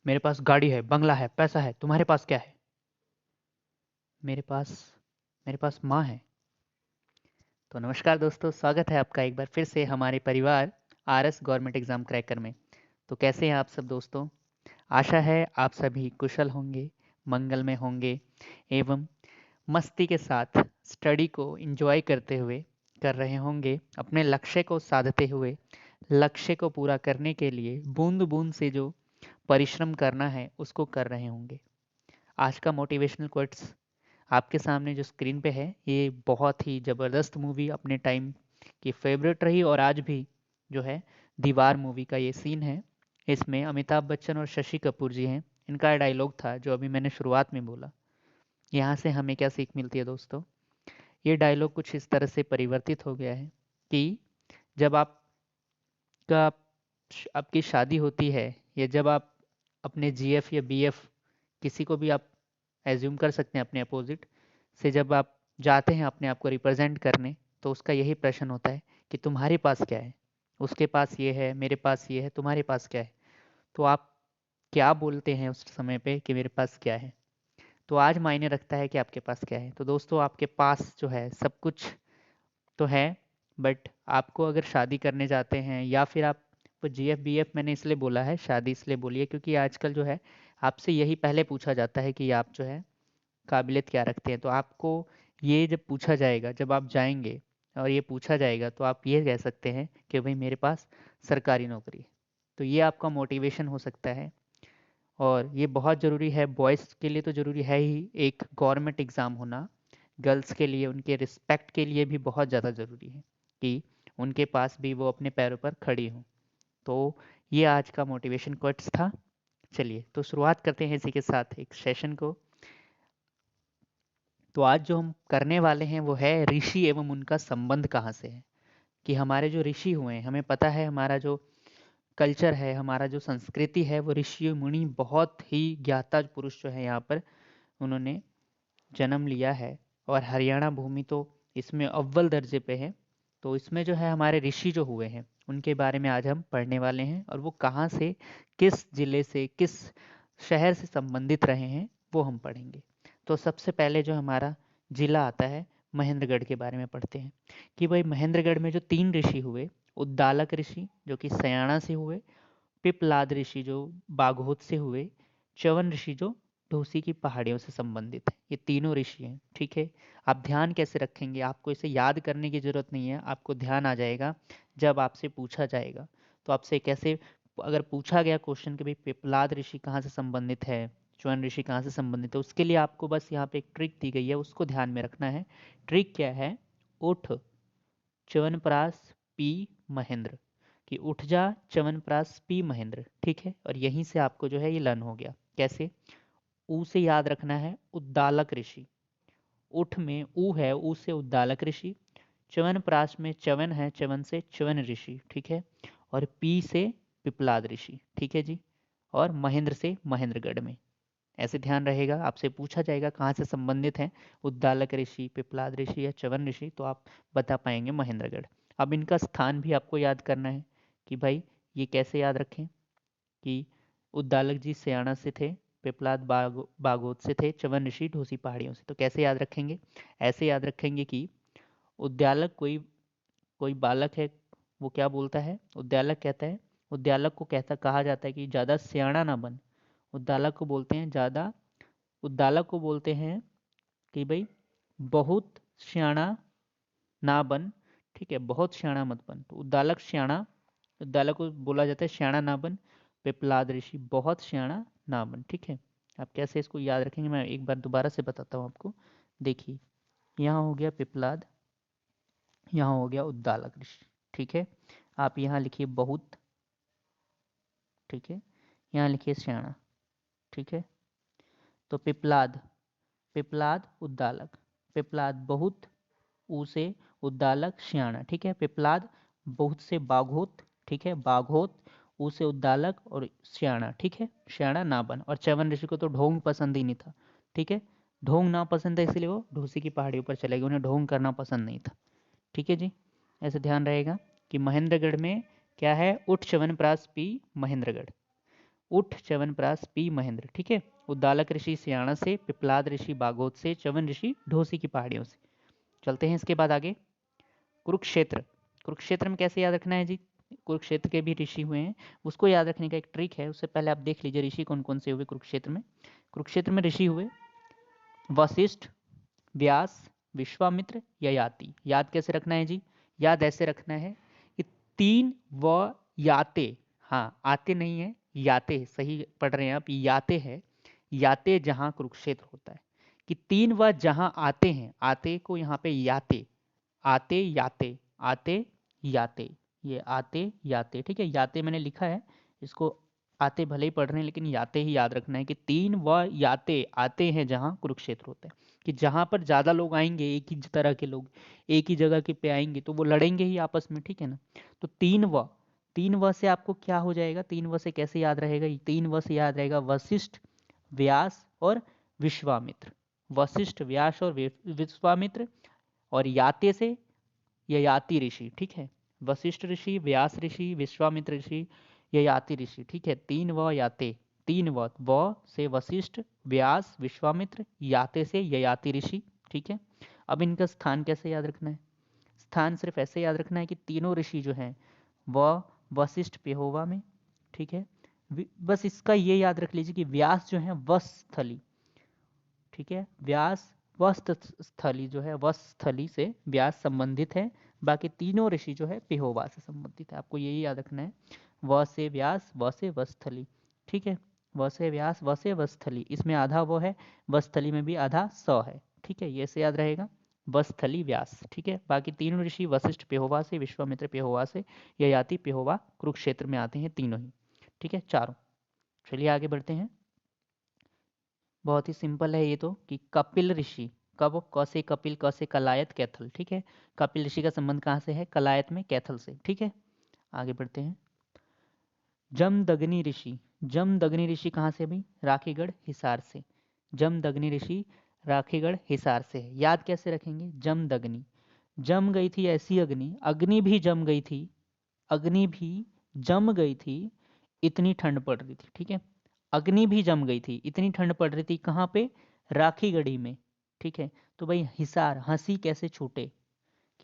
मेरे पास गाड़ी है, बंगला है, पैसा है, तुम्हारे पास क्या है? मेरे पास मेरे पास माँ है। तो नमस्कार दोस्तों, स्वागत है आपका एक बार फिर से हमारे परिवार आरएस गवर्नमेंट एग्जाम क्रैकर में। तो कैसे हैं आप सब दोस्तों? आशा है आप सभी कुशल होंगे, मंगल में होंगे एवं मस्ती के साथ स्टडी को एंजॉय करते हुए कर रहे होंगे, अपने लक्ष्य को साधते हुए, लक्ष्य को पूरा करने के लिए बूंद बूंद से जो परिश्रम करना है उसको कर रहे होंगे। आज का मोटिवेशनल कोट्स आपके सामने जो स्क्रीन पे है, ये बहुत ही ज़बरदस्त मूवी अपने टाइम की फेवरेट रही और आज भी जो है दीवार मूवी का ये सीन है। इसमें अमिताभ बच्चन और शशि कपूर जी हैं। इनका डायलॉग था जो अभी मैंने शुरुआत में बोला। यहाँ से हमें क्या सीख मिलती है दोस्तों? ये डायलॉग कुछ इस तरह से परिवर्तित हो गया है कि जब आपका आपकी शादी होती है या जब आप अपने जीएफ या बीएफ किसी को भी आप एज्यूम कर सकते हैं अपने अपोजिट से, जब आप जाते हैं अपने आप को रिप्रेजेंट करने, तो उसका यही प्रश्न होता है कि तुम्हारे पास क्या है? उसके पास ये है, मेरे पास ये है, तुम्हारे पास क्या है? तो आप क्या बोलते हैं उस समय पे कि मेरे पास क्या है? तो आज मायने रखता है कि आपके पास क्या है। तो दोस्तों, आपके पास जो है सब कुछ तो है, बट आपको अगर शादी करने जाते हैं या फिर आप वो जीएफ बीएफ, मैंने इसलिए बोला है, शादी इसलिए बोली है क्योंकि आजकल जो है आपसे यही पहले पूछा जाता है कि आप जो है काबिलियत क्या रखते हैं। तो आपको ये जब पूछा जाएगा, जब आप जाएंगे और ये पूछा जाएगा, तो आप ये कह सकते हैं कि भाई मेरे पास सरकारी नौकरी है। तो ये आपका मोटिवेशन हो सकता है। और ये बहुत ज़रूरी है, बॉयज़ के लिए तो ज़रूरी है ही एक गवर्नमेंट एग्ज़ाम होना। गर्ल्स के लिए, उनके रिस्पेक्ट के लिए भी बहुत ज़्यादा ज़रूरी है कि उनके पास भी वो अपने पैरों पर खड़ी हों। तो ये आज का मोटिवेशन कोट्स था। चलिए तो शुरुआत करते हैं इसी के साथ एक सेशन को। तो आज जो हम करने वाले हैं वो है ऋषि एवं उनका संबंध कहाँ से है। कि हमारे जो ऋषि हुए हैं, हमें पता है हमारा जो कल्चर है, हमारा जो संस्कृति है, वो ऋषि मुनि बहुत ही ज्ञाता पुरुष जो है यहाँ पर उन्होंने जन्म लिया है। और हरियाणा भूमि तो इसमें अव्वल दर्जे पे है। तो इसमें जो है हमारे ऋषि जो हुए हैं उनके बारे में आज हम पढ़ने वाले हैं, और वो कहाँ से, किस जिले से, किस शहर से संबंधित रहे हैं वो हम पढ़ेंगे। तो सबसे पहले जो हमारा जिला आता है, महेंद्रगढ़ के बारे में पढ़ते हैं कि भाई महेंद्रगढ़ में जो 3 ऋषि हुए, उद्दालक ऋषि जो कि सयाना से हुए, पिपलाद ऋषि जो बाघोत से हुए, च्यवन ऋषि जो ढूसी की पहाड़ियों से संबंधित है। ये तीनों ऋषि हैं, ठीक है। आप ध्यान कैसे रखेंगे? आपको इसे याद करने की जरूरत नहीं है, आपको ध्यान आ जाएगा जब आपसे पूछा जाएगा। तो आपसे कैसे, अगर पूछा गया क्वेश्चन कि भाई पिपलाद ऋषि कहाँ से संबंधित है, च्यवन ऋषि कहाँ से संबंधित है, उसके लिए आपको बस यहाँ पे एक ट्रिक दी गई है, उसको ध्यान में रखना है। ट्रिक क्या है? उठ च्यवनप्राश पी महेंद्र, कि उठ जा च्यवनप्राश पी महेंद्र, ठीक है। और यहीं से आपको जो है ये लर्न हो गया। कैसे? ऊ से याद रखना है उद्दालक ऋषि। उठ में ऊ है, ऊ से उद्दालक ऋषि। च्यवनप्राश में च्यवन है, च्यवन से च्यवन ऋषि, ठीक है। और पी से पिपलाद ऋषि, ठीक है जी। और महेंद्र से महेंद्रगढ़ में। ऐसे ध्यान रहेगा, आपसे पूछा जाएगा कहाँ से संबंधित हैं उद्दालक ऋषि, पिपलाद ऋषि या च्यवन ऋषि, तो आप बता पाएंगे महेंद्रगढ़। अब इनका स्थान भी आपको याद करना है कि भाई ये कैसे याद रखें कि उद्दालक जी सयाना से थे, पिपलाद बागोत से थे, च्यवन ऋषि ढूसी पहाड़ियों से। तो कैसे याद रखेंगे? ऐसे याद रखेंगे कि उद्यालक कोई कोई बालक है, वो क्या बोलता है? उद्यालक कहता है, उद्यालक को कहता कहा जाता है कि ज़्यादा सियाना ना बन। उद्दालक को बोलते हैं ज़्यादा, उद्दालक को बोलते हैं कि भाई बहुत सियाना ना बन, ठीक है, बहुत सियाना मत बन। तो उद्दालक सियाना, उद्दालक को बोला जाता है सियाना ना बन। पिपलाद ऋषि बहुत सियाना ना बन, ठीक है। आप कैसे इसको याद रखेंगे, मैं एक बार दोबारा से बताता हूँ आपको। देखिए, यहाँ हो गया पिपलाद, यहाँ हो गया उद्दालक ऋषि, ठीक है। आप यहाँ लिखिए बहुत, ठीक है। यहाँ लिखिए सियाना, ठीक है। तो पिपलाद, पिपलाद उद्दालक, पिपलाद बहुत, ऊ से उद्दालक सियाना, ठीक है। पिपलाद बहुत से बाघोत, ठीक है, बाघोत, ऊ से उद्दालक और सियाना, ठीक है। सियाना ना बन। और च्यवन ऋषि को तो ढोंग पसंद ही नहीं था, ठीक है। ढोंग ना पसंद है, इसलिए वो ढूसी की पहाड़ियों पर चले गए, उन्हें ढोंग करना पसंद नहीं था, ठीक है जी। ऐसे ध्यान रहेगा कि महेंद्रगढ़ में क्या है? उठ च्यवनप्राश पी महेंद्रगढ़। उठ च्यवनप्राश पी महेंद्र, ठीक है। उद्दालक ऋषि सियाणा से, पिपलाद ऋषि बागोद से, च्यवन ऋषि ढोसी की पहाड़ियों से। चलते हैं इसके बाद आगे। कुरुक्षेत्र, कुरुक्षेत्र में कैसे याद रखना है जी? कुरुक्षेत्र के भी ऋषि हुए हैं, उसको याद रखने का एक ट्रिक है। उससे पहले आप देख लीजिए ऋषि कौन कौन से हुए कुरुक्षेत्र में। कुरुक्षेत्र में ऋषि हुए वशिष्ठ, व्यास, विश्वामित्र, ययाति। याद कैसे रखना है जी? याद ऐसे रखना है कि 3 व याते, हाँ आते नहीं है, याते है, सही पढ़ रहे हैं आप, याते है, याते जहां कुरुक्षेत्र होता है, कि 3 व जहां आते हैं, आते को यहाँ पे याते, आते याते, आते याते, ये आते याते, ठीक है। याते मैंने लिखा है, इसको आते भले ही पढ़ रहे हैं लेकिन याते ही याद रखना है कि 3 व याते आते हैं जहां कुरुक्षेत्र होता है, कि जहां पर ज्यादा लोग आएंगे, एक ही तरह के लोग एक ही जगह के पे आएंगे तो वो लड़ेंगे ही आपस में, ठीक है ना। तो 3 व से आपको क्या हो जाएगा? 3 व से कैसे याद रहेगा? 3 व से याद रहेगा वशिष्ठ, व्यास और विश्वामित्र। वशिष्ठ, व्यास और विश्वामित्र। और याते से ययाति ऋषि, ठीक है। वशिष्ठ ऋषि, व्यास ऋषि, विश्वामित्र ऋषि, ययाति ऋषि, ठीक है। 3 व याते, 3 व से वशिष्ठ, व्यास, विश्वामित्र, याते से ययाति ऋषि, ठीक है। अब इनका स्थान कैसे याद रखना है? स्थान सिर्फ ऐसे याद रखना है कि तीनों ऋषि जो हैं वह वशिष्ठ पेहोवा में, ठीक है। बस इसका ये याद रख लीजिए कि व्यास जो है वस्थली, ठीक है। व्यास वस्तस्थली जो है, वस्तस्थली से व्यास संबंधित है। बाकी तीनों ऋषि जो है पेहोवा से संबंधित है, आपको यही याद रखना है। व से व्यास, व से वस्थली, ठीक है। व से व्यास, व से वस्थली, इसमें आधा वो है, वस्थली में भी आधा स है, ठीक है। ये से याद रहेगा, वस्थली व्यास, ठीक है। बाकी तीनों ऋषि वशिष्ठ पेहोवा से, विश्वामित्र पेहोवा से, ययाति पेहोवा कुरुक्षेत्र में आते हैं तीनों ही, ठीक है, चारों। चलिए आगे बढ़ते हैं। बहुत ही सिंपल है ये तो, कि कपिल ऋषि, कब? क से कपिल, क से कलायत, कैथल, ठीक है। कपिल ऋषि का संबंध कहाँ से है? कलायत में, कैथल से, ठीक है। आगे बढ़ते हैं। जमदग्नि ऋषि, जमदग्नि ऋषि कहाँ से भाई? राखीगढ़ हिसार से। जमदग्नि ऋषि राखीगढ़ हिसार से है। याद कैसे रखेंगे? जमदग्नि, जम गई थी ऐसी अग्नि, अग्नि भी जम गई थी, अग्नि भी जम गई थी, इतनी ठंड पड़ रही थी, ठीक है। अग्नि भी जम गई थी, इतनी ठंड पड़ रही थी, कहाँ पे? राखीगढ़ी में, ठीक है। तो भाई हिसार, हंसी कैसे छूटे,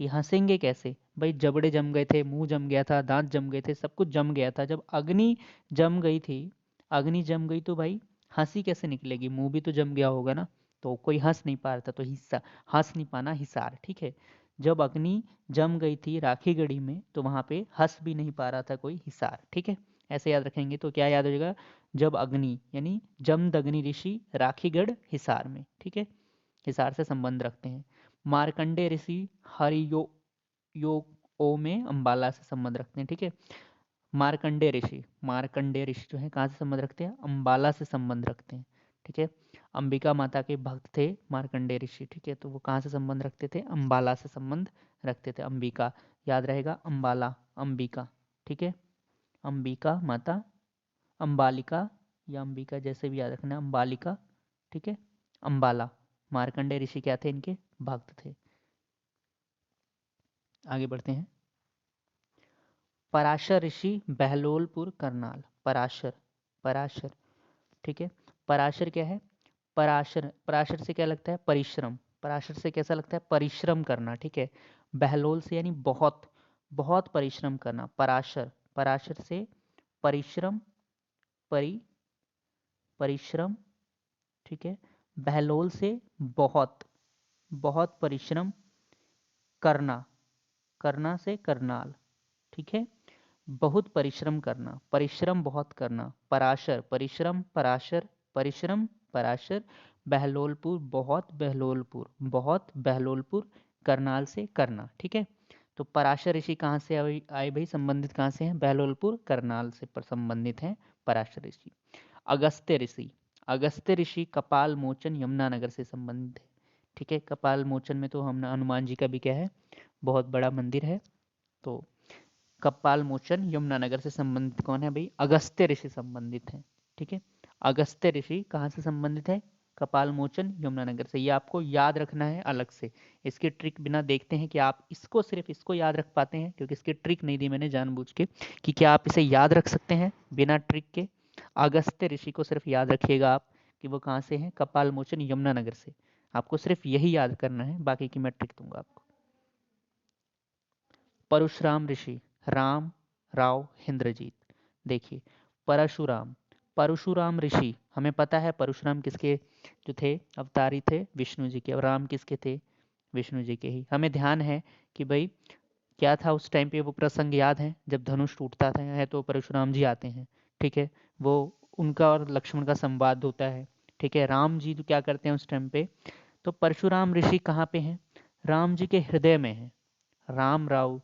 कि हंसेंगे कैसे भाई? जबड़े जम गए थे, मुंह जम गया था, दांत जम गए थे, सब कुछ जम गया था। जब अग्नि जम गई थी, अग्नि जम गई तो भाई हंसी कैसे निकलेगी? मुंह भी तो जम गया होगा ना, तो कोई हंस नहीं पा रहा था, तो हिस्सा, हंस नहीं पाना, हिसार, ठीक है। जब अग्नि जम गई थी राखीगढ़ी में तो वहां पे हंस भी नहीं पा रहा था कोई, हिसार, ठीक है। ऐसे याद रखेंगे तो क्या याद हो जाएगा? जब अग्नि यानी जमदग्नि ऋषि राखीगढ़ हिसार में, ठीक है। हिसार से संबंध रखते हैं। मार्कंडे ऋषि हरियो योग ओ में अंबाला से संबंध रखते हैं, ठीक है। मार्कंडे ऋषि, मार्कंडे ऋषि जो है कहाँ से संबंध रखते हैं? अंबाला से संबंध रखते हैं, ठीक है। अंबिका माता के भक्त थे मार्कंडे ऋषि, ठीक है। तो वो कहाँ से संबंध रखते थे? अंबाला से संबंध रखते थे। अंबिका याद रहेगा, अंबाला, अंबिका, ठीक है। अंबिका माता, अंबालिका या अंबिका जैसे भी याद रखना, अंबालिका, ठीक है। अंबाला, मार्कंडे ऋषि क्या थे? इनके भक्त थे। आगे बढ़ते हैं। पराशर ऋषि बहलोलपुर करनाल, पराशर, पराशर, ठीक है। पराशर क्या है? पराशर, पराशर से क्या लगता है? परिश्रम। पराशर से कैसा लगता है? परिश्रम करना, ठीक है। बहलोल से यानी बहुत, बहुत परिश्रम करना। पराशर, पराशर से परिश्रम, परिश्रम, ठीक है। बहलोल से बहुत, बहुत परिश्रम करना, करना से करनाल, ठीक है। बहुत परिश्रम करना, परिश्रम बहुत करना। पराशर, परिश्रम, पराशर, परिश्रम, पराशर। बहलोलपुर, बहुत बहलोलपुर, बहुत बहलोलपुर, करनाल से करना, ठीक है। तो पराशर ऋषि कहाँ से आए भाई? संबंधित कहाँ से हैं? बहलोलपुर करनाल से संबंधित हैं पराशर ऋषि। अगस्त्य ऋषि, अगस्त्य ऋषि कपाल मोचन यमुनानगर से संबंधित है, ठीक है। कपाल मोचन में तो हम हनुमान जी का भी क्या है? बहुत बड़ा मंदिर है। तो कपाल मोचन यमुनानगर से संबंधित कौन है भाई? अगस्त्य ऋषि संबंधित है, ठीक है। अगस्त्य ऋषि कहाँ से संबंधित है? कपाल मोचन यमुनानगर से। ये आपको याद रखना है अलग से। इसकी ट्रिक बिना देखते हैं कि आप इसको, सिर्फ इसको याद रख पाते हैं, क्योंकि इसकी ट्रिक नहीं दी मैंने जानबूझ के, कि क्या आप इसे याद रख सकते हैं बिना ट्रिक के? अगस्त्य ऋषि को सिर्फ याद रखिएगा आप कि वो कहाँ से हैं, कपाल मोचन यमुनानगर से। आपको सिर्फ यही याद करना है, बाकी की मैं ट्रिक दूंगा आपको। परशुराम ऋषि, राम, राव, इंद्रजीत। देखिए परशुराम, परशुराम ऋषि, हमें पता है परशुराम किसके जो थे अवतारी थे, विष्णु जी के, और राम किसके थे, विष्णु जी के ही। हमें ध्यान है कि भाई क्या था उस टाइम पे, वो प्रसंग याद है जब धनुष टूटता था है तो परशुराम जी आते हैं, ठीक है। वो उनका और लक्ष्मण का संवाद होता है, ठीक है। राम जी तो क्या करते हैं उस टाइम पे, तो परशुराम ऋषि कहाँ पे हैं, राम जी के हृदय में है। राम राव,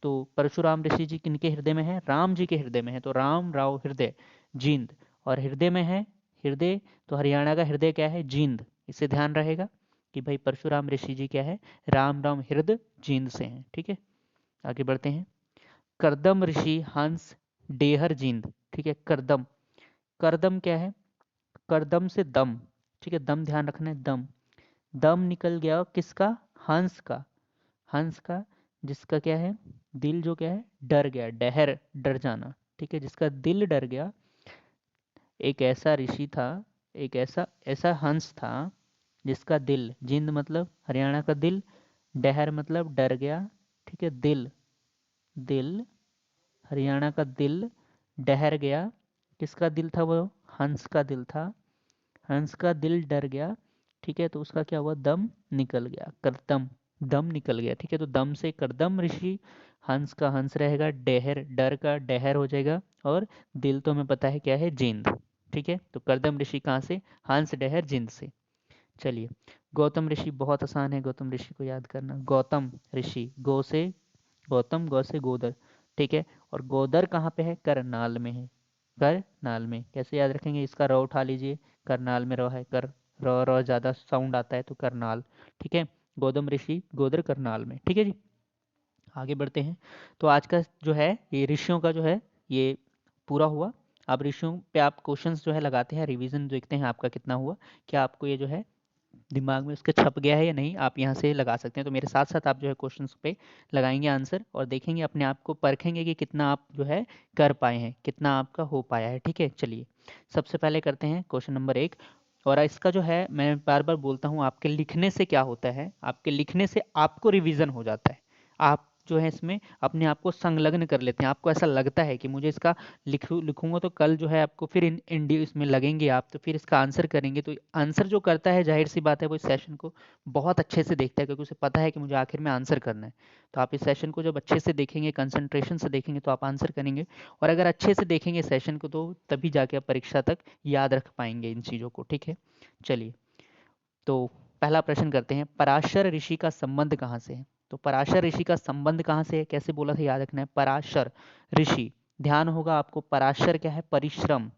तो परशुराम ऋषि जी किनके हृदय में है, राम जी के हृदय में है। तो राम राव हृदय जींद, और हृदय में है, हृदय तो हरियाणा का हृदय क्या है, जींद। इससे ध्यान रहेगा कि भाई परशुराम ऋषि जी क्या है, राम राम हृदय जींद से हैं, ठीक है। आगे बढ़ते हैं। करदम ऋषि हंस डेहर जींद, ठीक है। करदम, करदम क्या है, करदम से दम, ठीक है, दम ध्यान रखना है, दम, दम निकल गया किसका, हंस का, हंस का, जिसका क्या है, दिल जो क्या है डर गया, डहर डर जाना, ठीक है, जिसका दिल डर गया। एक ऐसा ऋषि था, एक ऐसा ऐसा हंस था जिसका दिल, जिंद मतलब हरियाणा का दिल, डहर मतलब डर गया, ठीक है, दिल, दिल हरियाणा का दिल डहर गया। किसका दिल था वो, हंस का दिल था, हंस का दिल डर गया, ठीक है। तो उसका क्या हुआ, दम निकल गया, करदम, दम निकल गया, ठीक है। तो दम से करदम ऋषि, हंस का हंस रहेगा, डहर डर का डहर हो जाएगा, और दिल तो हमें पता है क्या है, जिंद, ठीक है। तो करदम ऋषि कहाँ से, हंस डहर जिंद से। चलिए गौतम ऋषि, बहुत आसान है गौतम ऋषि को याद करना। गौतम ऋषि, गौ से गौतम, गौ से गोदर, ठीक है। और गोदर कहाँ पे है, करनाल में है, करनाल में। कैसे याद रखेंगे, इसका र उठा लीजिए, करनाल में र है, कर र र ज़्यादा साउंड आता है तो करनाल, ठीक है। गौतम ऋषि गोदर करनाल में, ठीक है जी। आगे बढ़ते हैं। तो आज का जो है ये ऋषियों का जो है ये पूरा हुआ। अब ऋषियों पे आप क्वेश्चंस जो है लगाते हैं, रिवीजन देखते हैं आपका कितना हुआ, क्या आपको ये जो है दिमाग में उसका छप गया है या नहीं, आप यहाँ से लगा सकते हैं। तो मेरे साथ साथ आप जो है क्वेश्चंस पे लगाएंगे आंसर, और देखेंगे अपने आप को, परखेंगे कि कितना आप जो है कर पाए हैं, कितना आपका हो पाया है, ठीक है। चलिए सबसे पहले करते हैं क्वेश्चन नंबर 1। और इसका जो है मैं बार बार बोलता हूँ, आपके लिखने से क्या होता है, आपके लिखने से आपको रिवीजन हो जाता है। आप जो है इसमें अपने आप को संलग्न कर लेते हैं, आपको ऐसा लगता है कि मुझे इसका लिखूंगा तो कल जो है आपको फिर इसमें लगेंगे आप, तो फिर इसका आंसर करेंगे। तो आंसर जो करता है जाहिर सी बात है वो इस सेशन को बहुत अच्छे से देखता है, क्योंकि उसे पता है कि मुझे आखिर में आंसर करना है। तो आप इस सेशन को जब अच्छे से देखेंगे, कंसंट्रेशन से देखेंगे, तो आप आंसर करेंगे। और अगर अच्छे से देखेंगे सेशन को, तो तभी जाके आप परीक्षा तक याद रख पाएंगे इन चीज़ों को, ठीक है। चलिए तो पहला प्रश्न करते हैं, पराशर ऋषि का संबंध कहाँ से है। तो पराशर ऋषि का संबंध कहाँ से है, कैसे बोला था याद रखना है, पराशर ऋषि, ध्यान होगा आपको, पराशर क्या है, परिश्रम,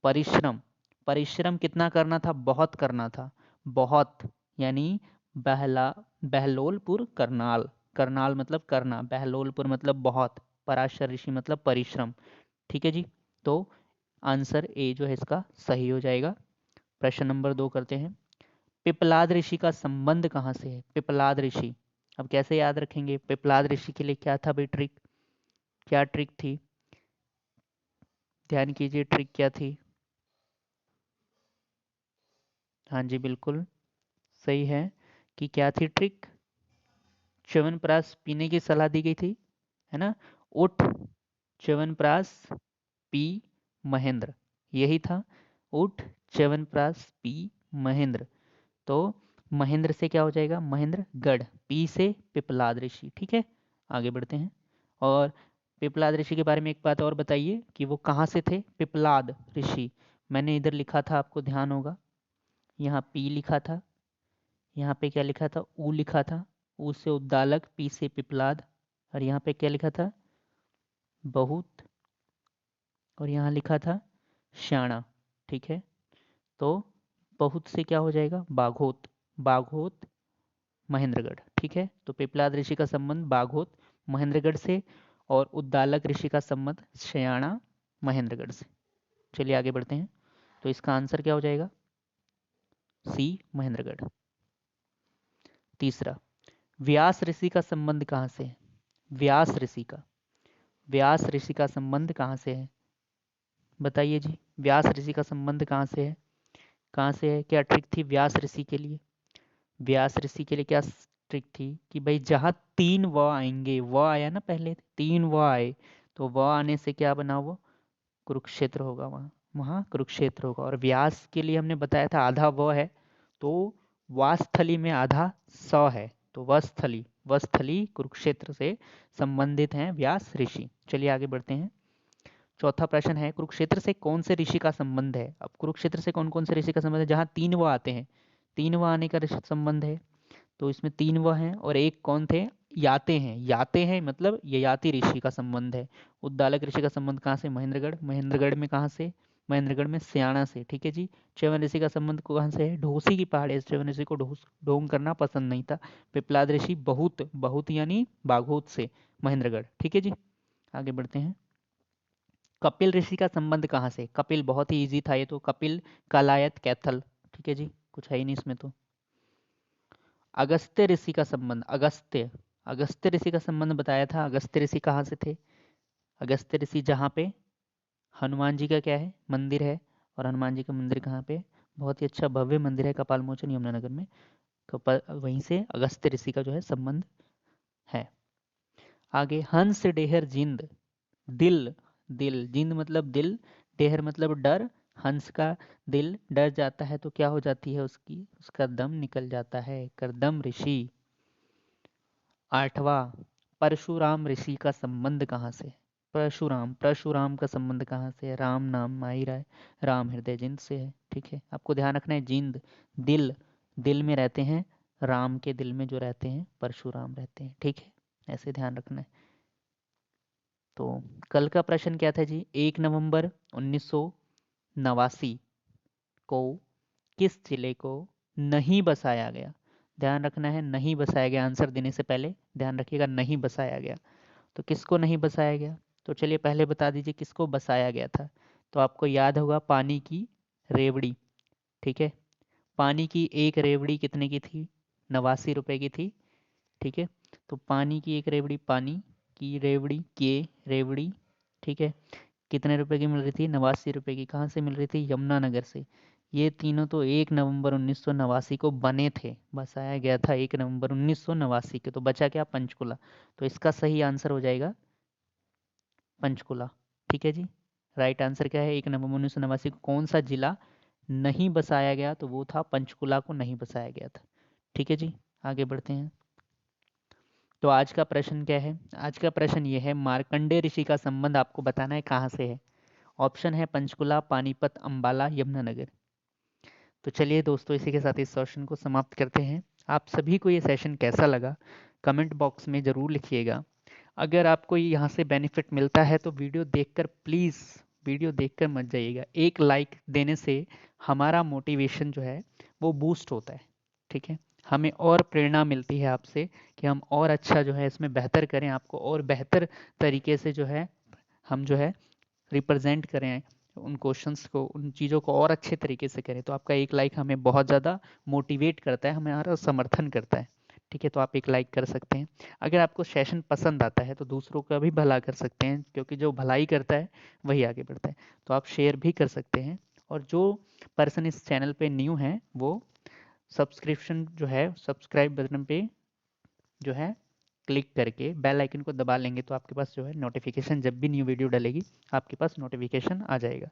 परिश्रम, परिश्रम कितना करना था, बहुत करना था, बहुत, यानी बहला, बहलोलपुर करनाल, करनाल मतलब करना, बहलोलपुर मतलब बहुत, पराशर ऋषि मतलब परिश्रम, ठीक है जी। तो आंसर ए जो है इसका सही हो जाएगा। प्रश्न नंबर 2 करते हैं, पिपलाद ऋषि का संबंध कहाँ से है, पिपलाद ऋषि। अब कैसे याद रखेंगे, पिपलाद ऋषि के लिए क्या था भाई ट्रिक, क्या ट्रिक थी, ध्यान कीजिए ट्रिक क्या थी। हाँ जी बिल्कुल सही है, कि क्या थी ट्रिक, च्यवनप्राश पीने की सलाह दी गई थी, है ना। उठ च्यवनप्राश पी महेंद्र, यही था, उठ च्यवनप्राश पी महेंद्र। तो महेंद्र से क्या हो जाएगा, महेंद्र गढ़, पी से पिपलाद ऋषि, ठीक है। आगे बढ़ते हैं। और पिपलाद ऋषि के बारे में एक बात और बताइए कि वो कहाँ से थे, पिपलाद ऋषि, मैंने इधर लिखा था, आपको ध्यान होगा, यहाँ पी लिखा था, यहाँ पे क्या लिखा था, ऊ लिखा था, ऊ से उद्दालक, पी से पिपलाद, और यहाँ पे क्या लिखा था, बहुत, और यहाँ लिखा था श्याणा, ठीक है। तो बहुत से क्या हो जाएगा, बाघोत, बाघोत महेंद्रगढ़, ठीक है। तो पिपलाद ऋषि का संबंध बाघोत महेंद्रगढ़ से, और उद्दालक ऋषि का संबंध शयाना महेंद्रगढ़ से। चलिए आगे बढ़ते हैं। तो इसका आंसर क्या हो जाएगा, सी महेंद्रगढ़। तीसरा, व्यास ऋषि का संबंध कहाँ से है, व्यास ऋषि का, व्यास ऋषि का संबंध कहाँ से है, बताइए जी, व्यास ऋषि का संबंध कहाँ से है? कहाँ से है? क्या ट्रिक थी व्यास ऋषि के लिए? व्यास ऋषि के लिए क्या ट्रिक थी कि भाई जहाँ 3 व आएंगे, व आया ना पहले, 3 व आए, तो व आने से क्या बना? वो कुरुक्षेत्र होगा, वहाँ वहाँ कुरुक्षेत्र होगा। और व्यास के लिए हमने बताया था आधा व है, तो वास्थली में आधा स है, तो वस्थली, वस्थली कुरुक्षेत्र से संबंधित हैं व्यास ऋषि। चलिए आगे बढ़ते हैं। चौथा प्रश्न है, कुरुक्षेत्र से कौन से ऋषि का संबंध है? अब कुरुक्षेत्र से कौन कौन से ऋषि का संबंध है? जहाँ 3 व आते हैं, 3 व आने का संबंध है, तो इसमें 3 व हैं और एक कौन थे? याते हैं। याते हैं मतलब ययाति ऋषि का संबंध है। उद्दालक ऋषि का संबंध कहाँ से? महेंद्रगढ़। महेंद्रगढ़ में कहाँ से? महेंद्रगढ़ में सियाणा से। ठीक है जी। च्यवन ऋषि का संबंध कहाँ से है? ढोसी की पहाड़ी से। च्यवन ऋषि को ढोंग करना पसंद नहीं था। पिपलाद ऋषि बहुत बहुत यानी बाघोत से, महेंद्रगढ़। ठीक है जी, आगे बढ़ते हैं। कपिल ऋषि का संबंध कहाँ से? कपिल बहुत ही इजी था ये तो, कपिल कलायत कैथल। ठीक है जी, कुछ है ही नहीं इसमें तो। अगस्त्य ऋषि का संबंध, अगस्त्य, अगस्त्य ऋषि का संबंध बताया था। अगस्त्य ऋषि कहाँ से थे? अगस्त्य ऋषि जहाँ पे हनुमान जी का क्या है? मंदिर है। और हनुमान जी का मंदिर कहाँ पे? बहुत ही अच्छा भव्य मंदिर है कपाल मोचन यमुनानगर में। वहीं से अगस्त्य ऋषि का जो है संबंध है। आगे, हंस डेहर जिंद, दिल, दिल, जिंद मतलब दिल, डेहर मतलब डर। हंस का दिल डर जाता है तो क्या हो जाती है उसकी? उसका दम निकल जाता है। करदम ऋषि। आठवां, परशुराम ऋषि का संबंध कहाँ से? परशुराम, परशुराम का संबंध कहाँ से है? राम नाम आ ही रहा है, राम हृदय जिंद से है। ठीक है, आपको ध्यान रखना है, जिंद दिल, दिल में रहते हैं, राम के दिल में जो रहते हैं परशुराम रहते हैं। ठीक है, ऐसे ध्यान रखना है। तो कल का प्रश्न क्या था जी? 1 नवंबर 1989 को किस जिले को नहीं बसाया गया? ध्यान रखना है, नहीं बसाया गया। आंसर देने से पहले ध्यान रखिएगा, नहीं बसाया गया। तो किसको नहीं बसाया गया? तो चलिए पहले बता दीजिए किसको बसाया गया था। तो आपको याद होगा, पानी की रेवड़ी। ठीक है, पानी की एक रेवड़ी कितने की थी? 89 रुपए की थी। ठीक है, तो पानी की एक रेवड़ी, पानी की रेवड़ी, के रेवड़ी, ठीक है, कितने रुपए की मिल रही थी? 89 रुपए की। कहाँ से मिल रही थी? यमुनानगर से। ये तीनों तो 1 नवंबर 1989 को बने थे, बसाया गया था 1 नवंबर 1989 के। तो बचा क्या? पंचकुला। तो इसका सही आंसर हो जाएगा पंचकुला। ठीक है जी, राइट आंसर क्या है? 1 नवंबर 1989 को कौन सा जिला नहीं बसाया गया? तो वो था पंचकुला को नहीं बसाया गया था। ठीक है जी, आगे बढ़ते हैं। तो आज का प्रश्न क्या है? आज का प्रश्न ये है, मार्कंडेय ऋषि का संबंध आपको बताना है कहाँ से है। ऑप्शन है पंचकुला, पानीपत, अंबाला, यमुनानगर। तो चलिए दोस्तों, इसी के साथ इस सेशन को समाप्त करते हैं। आप सभी को ये सेशन कैसा लगा कमेंट बॉक्स में ज़रूर लिखिएगा। अगर आपको यहाँ से बेनिफिट मिलता है तो वीडियो देखकर प्लीज़, वीडियो देखकर मत जाइएगा। एक लाइक देने से हमारा मोटिवेशन जो है वो बूस्ट होता है। ठीक है, हमें और प्रेरणा मिलती है आपसे कि हम और अच्छा जो है इसमें बेहतर करें, आपको और बेहतर तरीके से जो है हम जो है रिप्रेजेंट करें उन क्वेश्चंस को, उन चीज़ों को और अच्छे तरीके से करें। तो आपका एक लाइक हमें बहुत ज़्यादा मोटिवेट करता है, हमारा समर्थन करता है। ठीक है, तो आप एक लाइक कर सकते हैं। अगर आपको सेशन पसंद आता है तो दूसरों का भी भला कर सकते हैं, क्योंकि जो भलाई करता है वही आगे बढ़ता है। तो आप शेयर भी कर सकते हैं। और जो पर्सन इस चैनल पे न्यू है वो सब्सक्रिप्शन जो है, सब्सक्राइब बटन पे जो है क्लिक करके बेल आइकन को दबा लेंगे तो आपके पास जो है नोटिफिकेशन, जब भी न्यू वीडियो डलेगी आपके पास नोटिफिकेशन आ जाएगा।